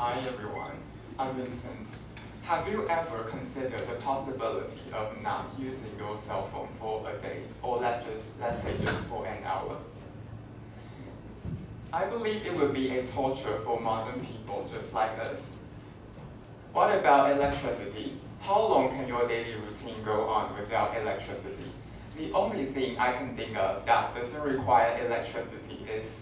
Hi everyone, I'm Vincent. Have you ever considered the possibility of not using your cell phone for a day, or let's say just for an hour? I believe it would be a torture for modern people just like us. What about electricity? How long can your daily routine go on without electricity? The only thing I can think of that doesn't require electricity is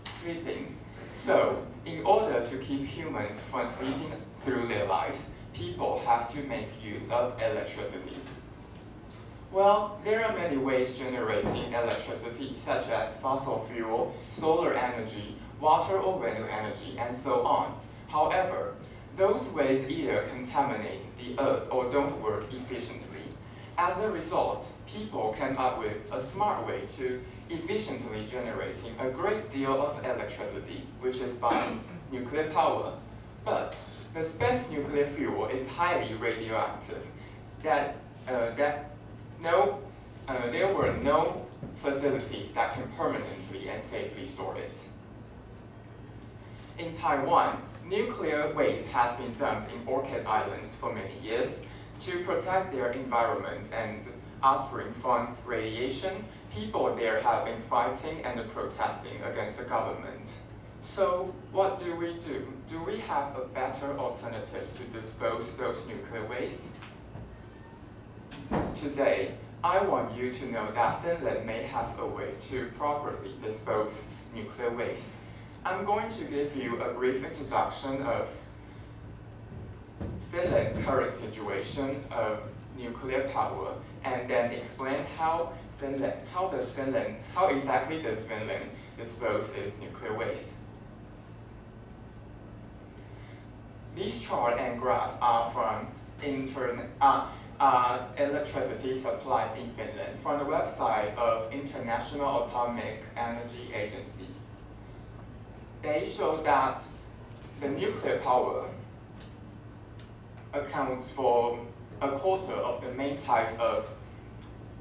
sleeping. So, in order to keep humans from sleeping through their lives, people have to make use of electricity. Well, there are many ways generating electricity, such as fossil fuel, solar energy, water or wind energy, and so on. However, those ways either contaminate the earth or don't work efficiently. As a result, people came up with a smart way to efficiently generating a great deal of electricity, which is by nuclear power. But the spent nuclear fuel is highly radioactive. There were no facilities that can permanently and safely store it. In Taiwan, nuclear waste has been dumped in Orchid Islands for many years. To protect their environment and offspring from radiation, people there have been fighting and protesting against the government. So what do? Do we have a better alternative to dispose those nuclear waste? Today, I want you to know that Finland may have a way to properly dispose nuclear waste. I'm going to give you a brief introduction of Finland's current situation of nuclear power, and then explain how exactly does Finland dispose its nuclear waste. These chart and graph are from electricity supplies in Finland from the website of International Atomic Energy Agency. They show that the nuclear power accounts for a quarter of the main types of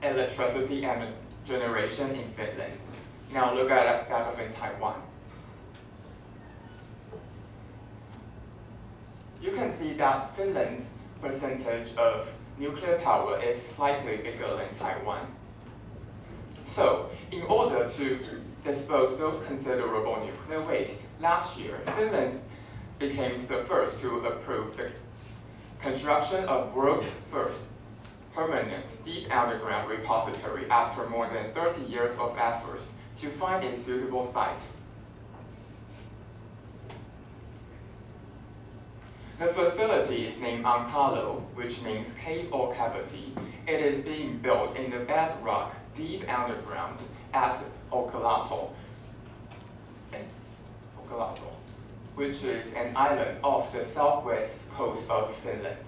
electricity and generation in Finland. Now look at that of in Taiwan. You can see that Finland's percentage of nuclear power is slightly bigger than Taiwan. So, in order to dispose those considerable nuclear waste, last year, Finland became the first to approve the construction of world's first permanent deep underground repository after more than 30 years of efforts to find a suitable site. The facility is named Ankalo, which means cave or cavity. It is being built in the bedrock deep underground at Olkiluoto, which is an island off the southwest coast of Finland.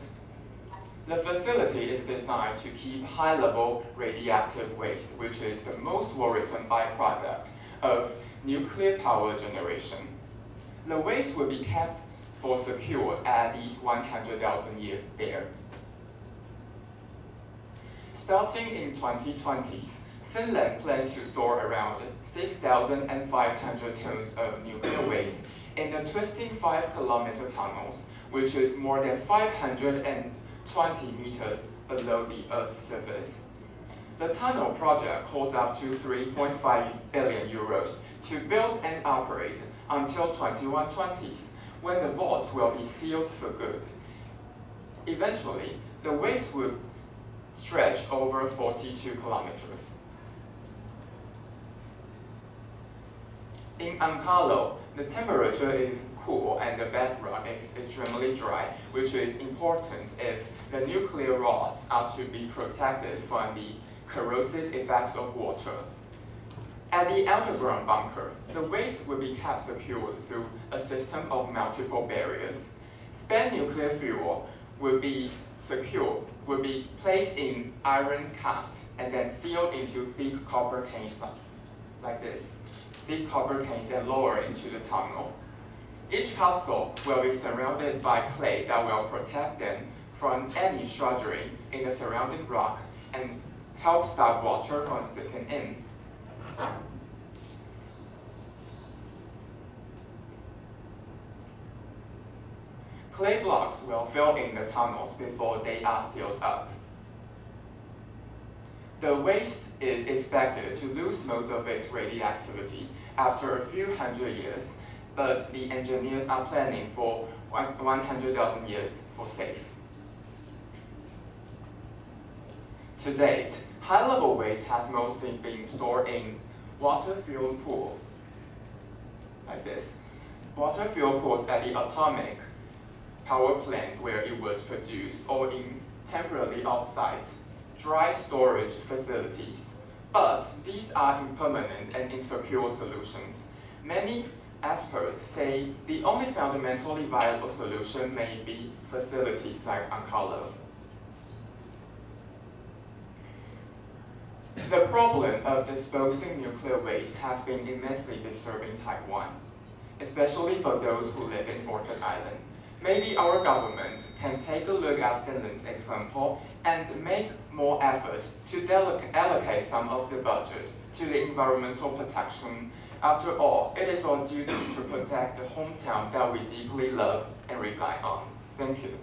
The facility is designed to keep high-level radioactive waste, which is the most worrisome byproduct of nuclear power generation. The waste will be kept for secured at least 100,000 years there. Starting in 2020s, Finland plans to store around 6,500 tons of nuclear waste in the twisting 5-kilometer tunnels, which is more than 520 meters below the Earth's surface. The tunnel project costs up to 3.5 billion euros to build and operate until 2120s, when the vaults will be sealed for good. Eventually, the waste would stretch over 42 kilometers. In Ankalo, the temperature is cool and the bedrock is extremely dry, which is important if the nuclear rods are to be protected from the corrosive effects of water. At the underground bunker, the waste will be kept secured through a system of multiple barriers. Spent nuclear fuel will be placed in iron casks and then sealed into thick copper cans like this. Thick copper cans and lowered into the tunnel. Each capsule will be surrounded by clay that will protect them from any shuddering in the surrounding rock and help stop water from seeping in. Clay blocks will fill in the tunnels before they are sealed up. The waste is expected to lose most of its radioactivity after a few hundred years, but the engineers are planning for 100,000 years for safe. To date, high-level waste has mostly been stored in water-filled pools, like this. Water-filled pools at the atomic power plant where it was produced, or in temporarily off-site dry storage facilities. But these are impermanent and insecure solutions. Many experts say the only fundamentally viable solution may be facilities like Ankara. The problem of disposing nuclear waste has been immensely disturbing Taiwan, especially for those who live in Orchid Island. Maybe our government can take a look at Finland's example and make more efforts to allocate some of the budget to the environmental protection. After all, it is our duty to protect the hometown that we deeply love and rely on. Thank you.